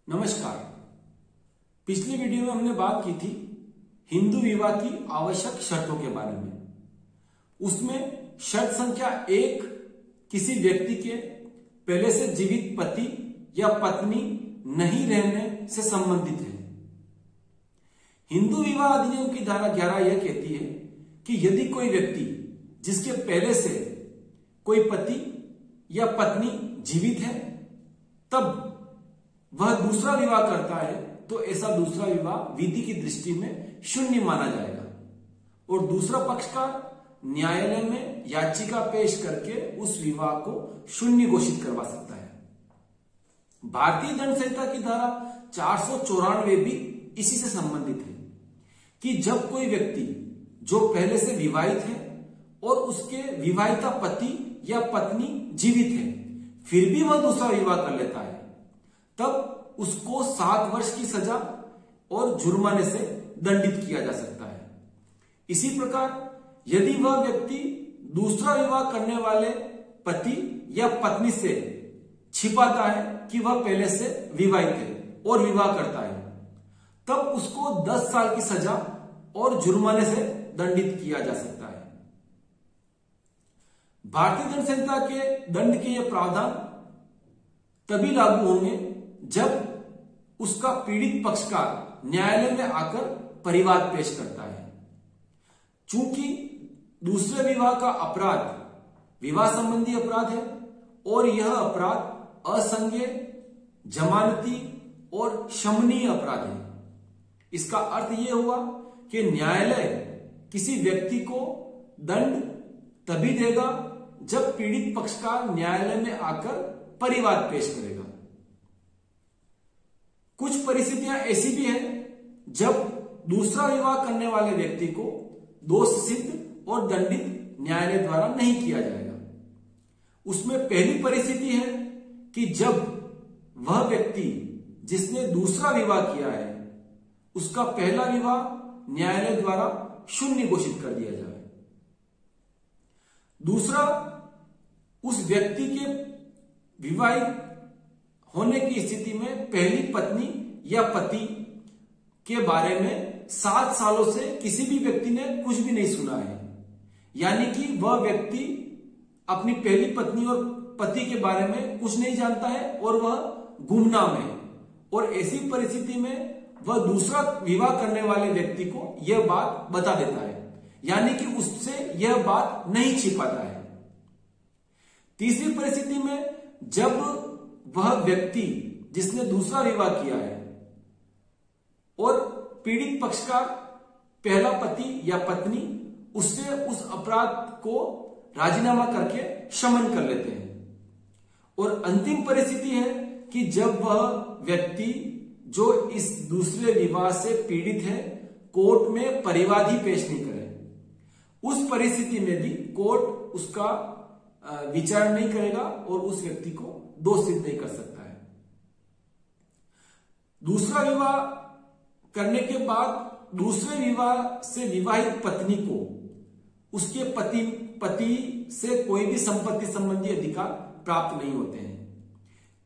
नमस्कार। पिछली वीडियो में हमने बात की थी हिंदू विवाह की आवश्यक शर्तों के बारे में। उसमें शर्त संख्या 1 किसी व्यक्ति के पहले से जीवित पति या पत्नी नहीं रहने से संबंधित है। हिंदू विवाह अधिनियम की धारा 11 यह कहती है कि यदि कोई व्यक्ति जिसके पहले से कोई पति या पत्नी जीवित है तब वह दूसरा विवाह करता है तो ऐसा दूसरा विवाह विधि की दृष्टि में शून्य माना जाएगा और दूसरा पक्षकार न्यायालय में याचिका पेश करके उस विवाह को शून्य घोषित करवा सकता है। भारतीय दंड संहिता की धारा 494 भी इसी से संबंधित है कि जब कोई व्यक्ति जो पहले से विवाहित है और उसके विवाहिता पति या पत्नी जीवित है फिर भी वह दूसरा विवाह कर लेता है तब उसको 7 वर्ष की सजा और जुर्माने से दंडित किया जा सकता है। इसी प्रकार यदि वह व्यक्ति दूसरा विवाह करने वाले पति या पत्नी से छिपाता है कि वह पहले से विवाहित है और विवाह करता है तब उसको 10 साल की सजा और जुर्माने से दंडित किया जा सकता है। भारतीय दंड संहिता के दंड के ये प्रावधान तभी लागू होंगे जब उसका पीड़ित पक्षकार न्यायालय में आकर परिवाद पेश करता है। चूंकि दूसरे विवाह का अपराध विवाह संबंधी अपराध है और यह अपराध असंज्ञेय, जमानती और शमनीय अपराध है। इसका अर्थ यह हुआ कि न्यायालय किसी व्यक्ति को दंड तभी देगा जब पीड़ित पक्षकार न्यायालय में आकर परिवाद पेश करेगा। कुछ परिस्थितियां ऐसी भी हैं जब दूसरा विवाह करने वाले व्यक्ति को दोष सिद्ध और दंडित न्यायालय द्वारा नहीं किया जाएगा। उसमें पहली परिस्थिति है कि जब वह व्यक्ति जिसने दूसरा विवाह किया है उसका पहला विवाह न्यायालय द्वारा शून्य घोषित कर दिया जाए। दूसरा, उस व्यक्ति के विवाहित होने की स्थिति में पहली पत्नी या पति के बारे में 7 सालों से किसी भी व्यक्ति ने कुछ भी नहीं सुना है, यानी कि वह व्यक्ति अपनी पहली पत्नी और पति के बारे में कुछ नहीं जानता है और वह गुमनाम है और ऐसी परिस्थिति में वह दूसरा विवाह करने वाले व्यक्ति को यह बात बता देता है, यानी कि उससे यह बात नहीं छिपाता है। तीसरी परिस्थिति में जब वह व्यक्ति जिसने दूसरा विवाह किया है और पीड़ित पक्षकार पहला पति या पत्नी उससे उस अपराध को राजीनामा करके शमन कर लेते हैं। और अंतिम परिस्थिति है कि जब वह व्यक्ति जो इस दूसरे विवाह से पीड़ित है कोर्ट में परिवाद ही पेश नहीं करे, उस परिस्थिति में भी कोर्ट उसका विचार नहीं करेगा और उस व्यक्ति को दोष सिद्ध नहीं कर सकता है। दूसरा विवाह करने के बाद दूसरे विवाह से विवाहित पत्नी को उसके पति से कोई भी संपत्ति संबंधी अधिकार प्राप्त नहीं होते हैं,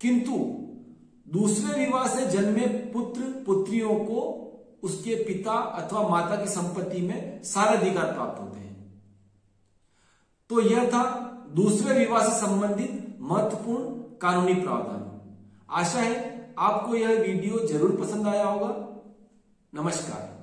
किंतु दूसरे विवाह से जन्मे पुत्र पुत्रियों को उसके पिता अथवा माता की संपत्ति में सारे अधिकार प्राप्त होते हैं। तो यह था दूसरे विवाह से संबंधित महत्वपूर्ण कानूनी प्रावधान। आशा है आपको यह वीडियो जरूर पसंद आया होगा। नमस्कार।